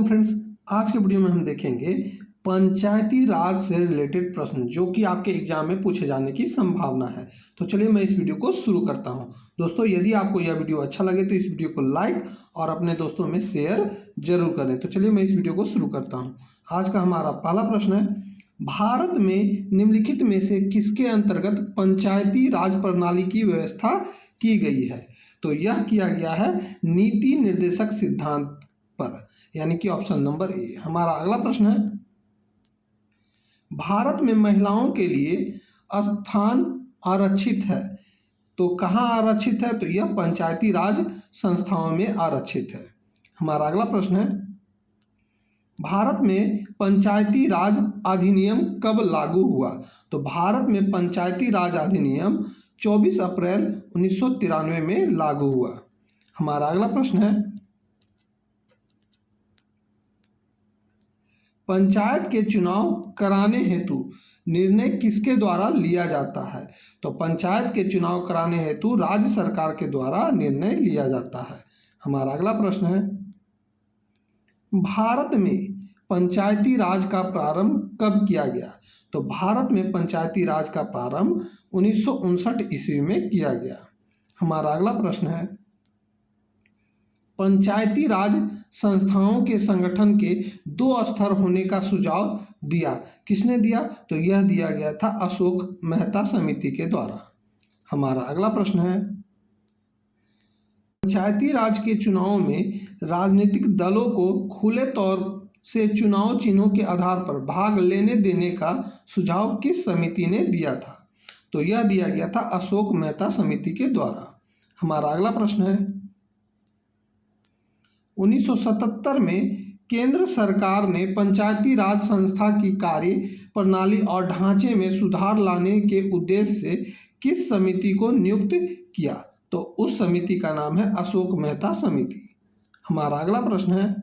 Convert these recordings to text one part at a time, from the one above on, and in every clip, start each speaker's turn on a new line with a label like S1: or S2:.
S1: Friends, आज के video में हम देखेंगे पंचायती राज से रिलेटेड प्रश्न जो कि आपके एग्जाम में पूछे जाने की संभावना है। तो चलिए मैं इस वीडियो को शुरू करता हूं। दोस्तों, यदि आपको यह वीडियो अच्छा लगे तो इस वीडियो को लाइक और अपने दोस्तों में शेयर जरूर करें। तो चलिए मैं इस वीडियो को शुरू करता हूं। आज का हमारा पहला प्रश्न है, भारत में निम्नलिखित में से किसके अंतर्गत पंचायती राज प्रणाली की व्यवस्था की गई है? तो यह किया गया है नीति निर्देशक सिद्धांत पर, यानी कि ऑप्शन नंबर ए। हमारा अगला प्रश्न है, भारत में महिलाओं के लिए स्थान आरक्षित है। तो कहाँ आरक्षित है? तो यह पंचायती राज संस्थाओं में आरक्षित है। हमारा अगला प्रश्न है, भारत में पंचायती राज अधिनियम कब लागू हुआ? तो भारत में पंचायती राज अधिनियम 24 अप्रैल 1993 में लागू हुआ। हमारा अगला प्रश्न है, पंचायत के चुनाव कराने हेतु निर्णय किसके द्वारा लिया जाता है? तो पंचायत के चुनाव कराने हेतु राज्य सरकार के द्वारा निर्णय लिया जाता है। हमारा अगला प्रश्न है, भारत में पंचायती राज का प्रारंभ कब किया गया? तो भारत में पंचायती राज का प्रारंभ 1959 ईस्वी में किया गया। हमारा अगला प्रश्न है, पंचायती राज संस्थाओं के संगठन के 2 स्तर होने का सुझाव दिया। किसने दिया? तो यह दिया गया था अशोक मेहता समिति के द्वारा। हमारा अगला प्रश्न है, पंचायती राज के चुनाव में राजनीतिक दलों को खुले तौर से चुनाव चिन्हों के आधार पर भाग लेने देने का सुझाव किस समिति ने दिया था? तो यह दिया गया था अशोक मेहता समिति के द्वारा। हमारा अगला प्रश्न है, 1977 में केंद्र सरकार ने पंचायती राज संस्था की कार्य प्रणाली और ढांचे में सुधार लाने के उद्देश्य से किस समिति को नियुक्त किया? तो उस समिति का नाम है अशोक मेहता समिति। हमारा अगला प्रश्न है,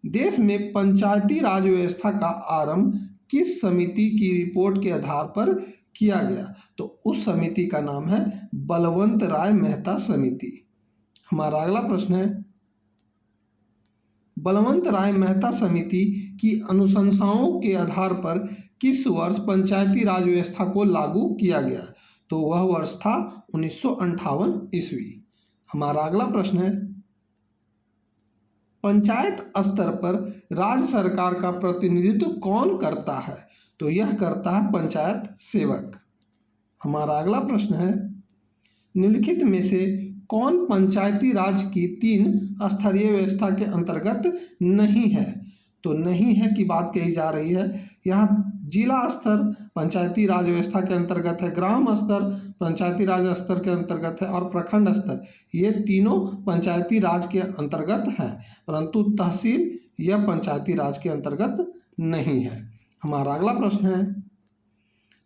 S1: देश में पंचायती राज व्यवस्था का आरंभ किस समिति की रिपोर्ट के आधार पर किया गया? तो उस समिति का नाम है बलवंत राय मेहता समिति। हमारा अगला प्रश्न है, बलवंत राय मेहता समिति की अनुशंसाओं के आधार पर किस वर्ष पंचायती राज व्यवस्था को लागू किया गया? तो वह वर्ष था 1958 ईस्वी। हमारा अगला प्रश्न है, पंचायत स्तर पर राज्य सरकार का प्रतिनिधित्व कौन करता है? तो यह करता है पंचायत सेवक। हमारा अगला प्रश्न है, निम्नलिखित में से कौन पंचायती राज की 3 स्तरीय व्यवस्था के अंतर्गत नहीं है? तो नहीं है की बात कही जा रही है। यहाँ जिला स्तर पंचायती राज व्यवस्था के अंतर्गत है, ग्राम स्तर पंचायती राज स्तर के अंतर्गत है और प्रखंड स्तर, ये तीनों पंचायती राज के अंतर्गत हैं, परंतु तहसील यह पंचायती राज के अंतर्गत नहीं है। हमारा अगला प्रश्न है,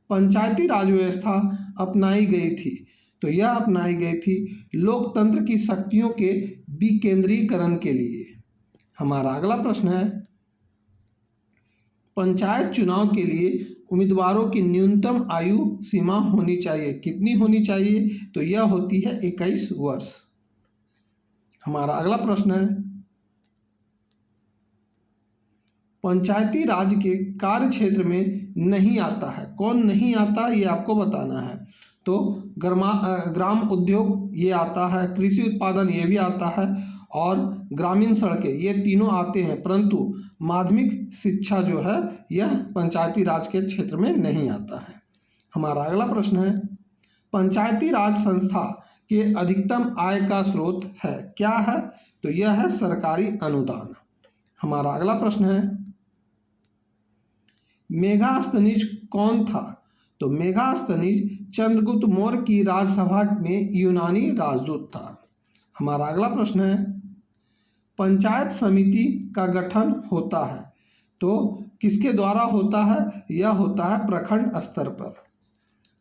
S1: पंचायती राज व्यवस्था अपनाई गई थी। तो यह अपनाई गई थी लोकतंत्र की शक्तियों के विकेंद्रीकरण के लिए। हमारा अगला प्रश्न है, पंचायत चुनाव के लिए उम्मीदवारों की न्यूनतम आयु सीमा होनी चाहिए। कितनी होनी चाहिए? तो यह होती है 21 वर्ष। हमारा अगला प्रश्न है, पंचायती राज के कार्य क्षेत्र में नहीं आता है। कौन नहीं आता ये आपको बताना है। तो ग्राम उद्योग ये आता है, कृषि उत्पादन ये भी आता है और ग्रामीण सड़कें ये तीनों आते हैं, परंतु माध्यमिक शिक्षा जो है यह पंचायती राज के क्षेत्र में नहीं आता है। हमारा अगला प्रश्न है, पंचायती राज संस्था के अधिकतम आय का स्रोत है क्या है? तो यह है सरकारी अनुदान। हमारा अगला प्रश्न है, मेगास्थनीज कौन था? तो मेगास्थनीज चंद्रगुप्त मौर्य की राजसभा में यूनानी राजदूत था। हमारा अगला प्रश्न है, पंचायत समिति का गठन होता है तो किसके द्वारा होता है? यह होता है प्रखंड स्तर पर।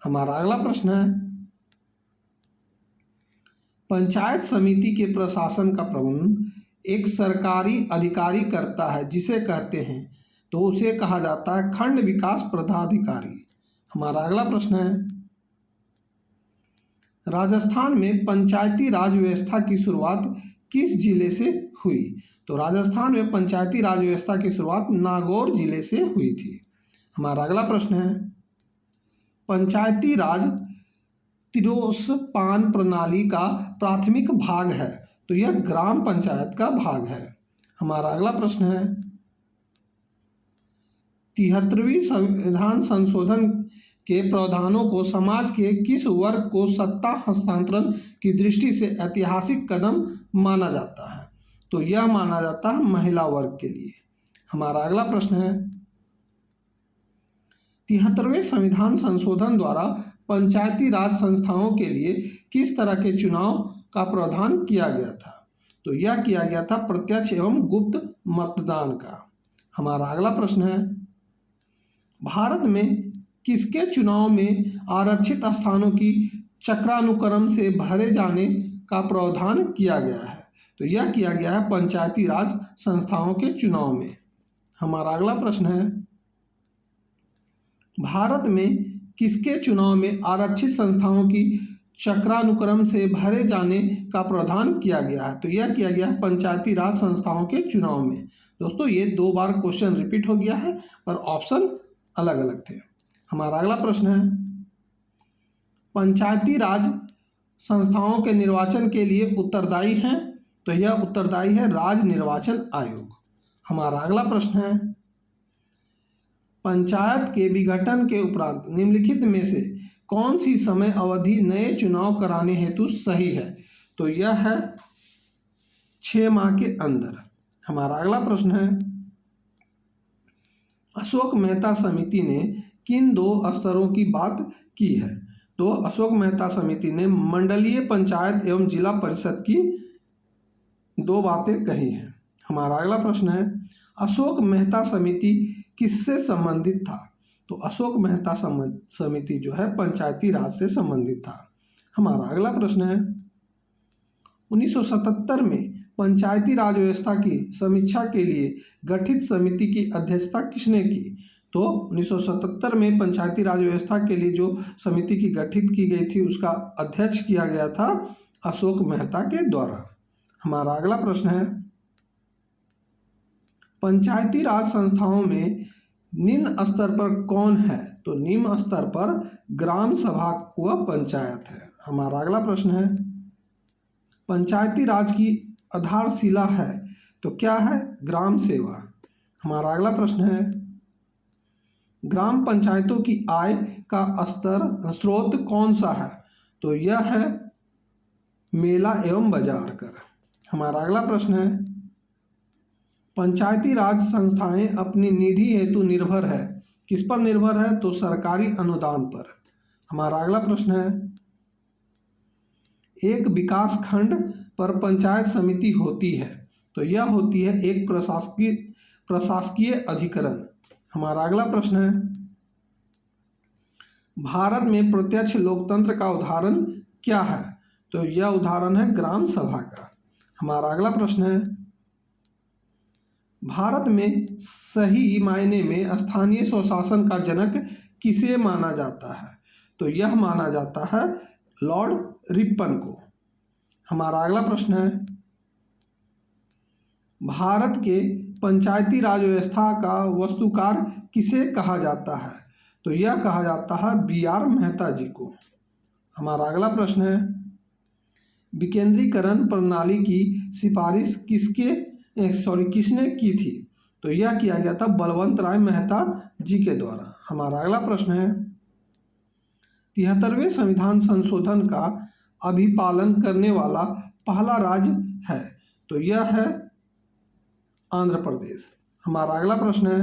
S1: हमारा अगला प्रश्न है, पंचायत समिति के प्रशासन का प्रबंध एक सरकारी अधिकारी करता है जिसे कहते हैं, तो उसे कहा जाता है खंड विकास पदाधिकारी। हमारा अगला प्रश्न है, राजस्थान में पंचायती राज व्यवस्था की शुरुआत किस जिले से हुई? तो तो राजस्थान में पंचायती राज व्यवस्था की शुरुआत नागौर जिले से हुई थी। हमारा अगला प्रश्न है, पंचायती राज तिरोस्पान प्रणाली का प्राथमिक भाग है, तो यह ग्राम पंचायत का भाग है। हमारा अगला प्रश्न है, 73वीं संविधान संशोधन के प्रावधानों को समाज के किस वर्ग को सत्ता हस्तांतरण की दृष्टि से ऐतिहासिक कदम माना जाता है? तो यह माना जाता है महिला वर्ग के लिए। हमारा अगला प्रश्न है, 73वें संविधान संशोधन द्वारा पंचायती राज संस्थाओं के लिए किस तरह के चुनाव का प्रावधान किया गया था? तो यह किया गया था प्रत्यक्ष एवं गुप्त मतदान का। हमारा अगला प्रश्न है, भारत में किसके चुनाव में आरक्षित स्थानों की चक्रानुक्रम से भरे जाने का प्रावधान किया गया है? तो यह किया गया है पंचायती राज संस्थाओं के चुनाव में। हमारा अगला प्रश्न है, भारत में किसके चुनाव में आरक्षित संस्थाओं की चक्रानुक्रम से भरे जाने का प्रावधान किया गया है? तो यह किया गया है पंचायती राज संस्थाओं के चुनाव में। दोस्तों ये 2 बार क्वेश्चन रिपीट हो गया है पर ऑप्शन अलग अलग थे। हमारा अगला प्रश्न है, पंचायती राज संस्थाओं के निर्वाचन के लिए उत्तरदायी है? तो यह उत्तरदायी है राज्य निर्वाचन आयोग। हमारा अगला प्रश्न है, पंचायत के विघटन के उपरांत निम्नलिखित में से कौन सी समय अवधि नए चुनाव कराने हेतु सही है? तो यह है 6 माह के अंदर। हमारा अगला प्रश्न है, अशोक मेहता समिति ने किन 2 स्तरों की बात की है? तो अशोक मेहता समिति ने मंडलीय पंचायत एवं जिला परिषद की 2 बातें कही हैं। हमारा अगला प्रश्न है, अशोक मेहता समिति किससे संबंधित था? तो अशोक मेहता समिति जो है पंचायती राज से संबंधित था। हमारा अगला प्रश्न है, 1977 में पंचायती राज व्यवस्था की समीक्षा के लिए गठित समिति की अध्यक्षता किसने की? तो 1977 में पंचायती राज व्यवस्था के लिए जो समिति की गठित की गई थी उसका अध्यक्ष किया गया था अशोक मेहता के द्वारा। हमारा अगला प्रश्न है, पंचायती राज संस्थाओं में निम्न स्तर पर कौन है? तो निम्न स्तर पर ग्राम सभा व पंचायत है। हमारा अगला प्रश्न है, पंचायती राज की आधारशिला है तो क्या है? ग्राम सेवा। हमारा अगला प्रश्न है, ग्राम पंचायतों की आय का स्रोत कौन सा है? तो यह है मेला एवं बाजार कर। हमारा अगला प्रश्न है, पंचायती राज संस्थाएं अपनी निधि हेतु निर्भर है, किस पर निर्भर है? तो सरकारी अनुदान पर। हमारा अगला प्रश्न है, एक विकास खंड पर पंचायत समिति होती है तो यह होती है एक प्रशासकीय अधिकरण। हमारा अगला प्रश्न है, भारत में प्रत्यक्ष लोकतंत्र का उदाहरण क्या है? तो यह उदाहरण है ग्राम सभा का। हमारा अगला प्रश्न है, भारत में सही मायने में स्थानीय स्वशासन का जनक किसे माना जाता है? तो यह माना जाता है लॉर्ड रिपन को। हमारा अगला प्रश्न है, भारत के पंचायती राज व्यवस्था का वस्तुकार किसे कहा जाता है? तो यह कहा जाता है BR मेहता जी को। हमारा अगला प्रश्न है, विकेंद्रीकरण प्रणाली की सिफारिश किसने की थी? तो यह किया गया था बलवंत राय मेहता जी के द्वारा। हमारा अगला प्रश्न है, 73वें संविधान संशोधन का अभिपालन करने वाला पहला राज्य है तो यह है आंध्र प्रदेश। हमारा अगला प्रश्न है,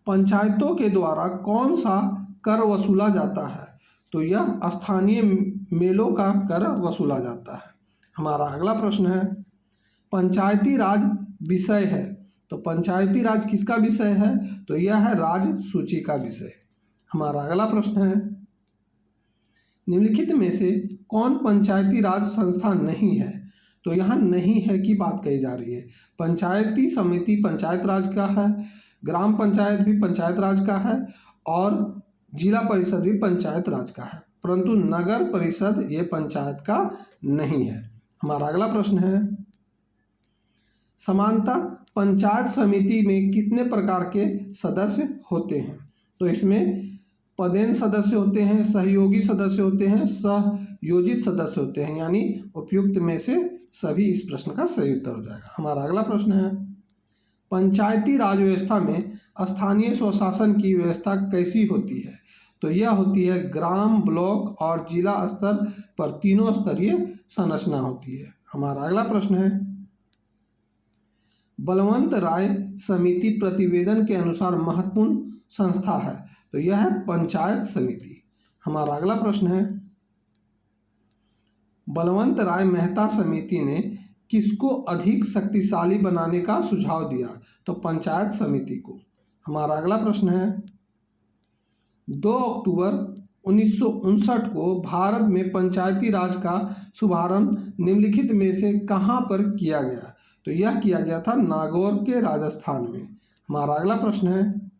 S1: पंचायतों के द्वारा कौन सा कर वसूला जाता है? तो यह स्थानीय मेलों का कर वसूला जाता है। हमारा अगला प्रश्न है, पंचायती राज विषय है तो पंचायती राज किसका विषय है? तो यह है राज्य सूची का विषय। हमारा अगला प्रश्न है, निम्नलिखित में से कौन पंचायती राज संस्था नहीं है? तो यहाँ नहीं है की बात कही जा रही है। पंचायती समिति पंचायत राज का है, ग्राम पंचायत भी पंचायत राज का है और जिला परिषद भी पंचायत राज का है, परंतु नगर परिषद ये पंचायत का नहीं है। हमारा अगला प्रश्न है, समानता पंचायत समिति में कितने प्रकार के सदस्य होते हैं? तो इसमें पदेन सदस्य होते हैं, सहयोगी सदस्य होते हैं, सहयोजित सदस्य होते हैं, यानी उपयुक्त में से सभी इस प्रश्न का सही उत्तर हो जाएगा। हमारा अगला प्रश्न है, पंचायती राज व्यवस्था में स्थानीय स्वशासन की व्यवस्था कैसी होती है? तो यह होती है ग्राम, ब्लॉक और जिला स्तर पर तीनों स्तरीय संरचना होती है। हमारा अगला प्रश्न है, बलवंत राय समिति प्रतिवेदन के अनुसार महत्वपूर्ण संस्था है, तो यह है पंचायत समिति। हमारा अगला प्रश्न है, बलवंत राय मेहता समिति ने किसको अधिक शक्तिशाली बनाने का सुझाव दिया? तो पंचायत समिति को। हमारा अगला प्रश्न है, 2 अक्टूबर 1959 को भारत में पंचायती राज का शुभारंभ निम्नलिखित में से कहाँ पर किया गया? तो यह किया गया था नागौर के राजस्थान में। हमारा अगला प्रश्न है,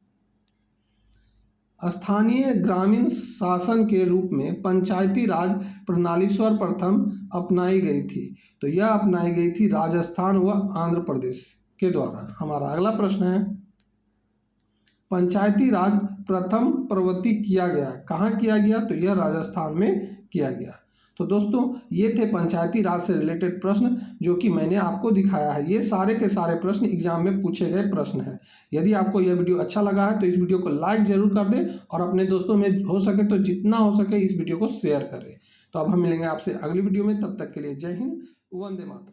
S1: स्थानीय ग्रामीण शासन के रूप में पंचायती राज प्रणाली सर्वप्रथम अपनाई गई थी, तो यह अपनाई गई थी राजस्थान व आंध्र प्रदेश के द्वारा। हमारा अगला प्रश्न है, पंचायती राज प्रथम प्रवर्तित किया गया, कहाँ किया गया? तो यह राजस्थान में किया गया। तो दोस्तों ये थे पंचायती राज से रिलेटेड प्रश्न जो कि मैंने आपको दिखाया है। ये सारे के सारे प्रश्न एग्जाम में पूछे गए प्रश्न हैं। यदि आपको यह वीडियो अच्छा लगा है तो इस वीडियो को लाइक जरूर कर दें और अपने दोस्तों में हो सके तो जितना हो सके इस वीडियो को शेयर करें। तो अब हम मिलेंगे आपसे अगली वीडियो में, तब तक के लिए जय हिंद, वंदे मातरम।